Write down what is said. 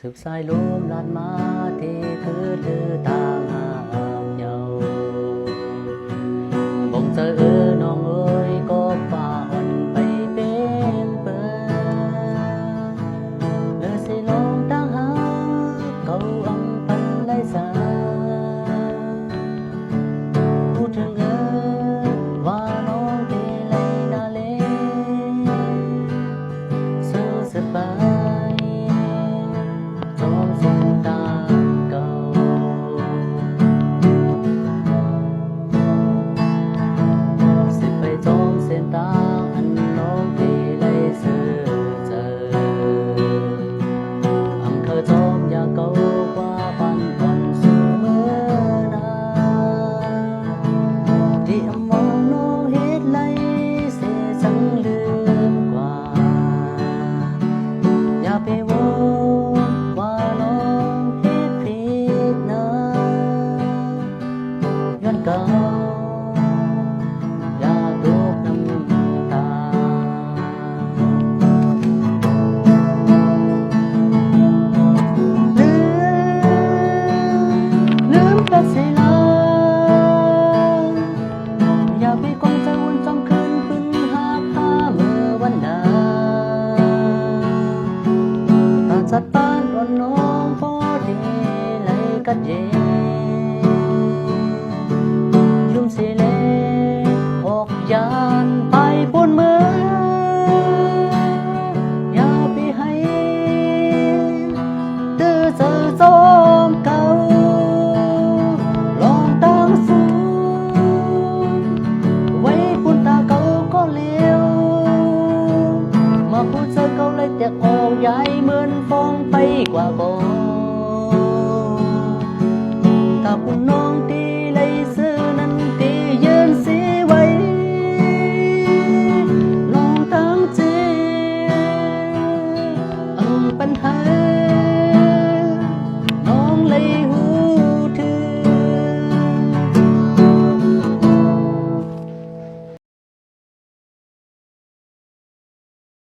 สืบสายลมลานมาที่คือตางหามเยาบ่งเจอน้องเอ้ยก็ป่าอ่อนไปเป็นเปิดเลยสิลองตั้งหาเก่าอำพันไร้สาพูดถึงว่าน้องที่ไรนาเลซื้อสบายจอมสิ้นตาเก่าสิไปจอมเส้นตาอันน้องที่ไรซื้อเจออำเภอจอมอย่าเก่ากว่าบ้านก่อนสู่เมื่อนาที่อำมองน้องเฮ็ดไรเสียจังลืมกว่าอย่าไปว่าน้องเฮ็ดผิดนะย้อนเก่าอย่าตกน้ำตาลืมแต่สิลาอย่าไปกองใจวนจ้องคืนพึ่งหาผ้าเมื่อวันใดตาจัดปานอ่อนน้องพอดีไหลกัดเย็นยุ่มสิเลออกยานไปบนเมืองอย่าไปให้ตื้อเจอจอมเก่าลองตั้งสูงไว้ปุ่นตาเก่าก็เลี้ยวมาพูดเจอเก่าเลยแต่ออกใหญ่เหมือนฟองไปกว่าก่อนถ้าคุณน้อง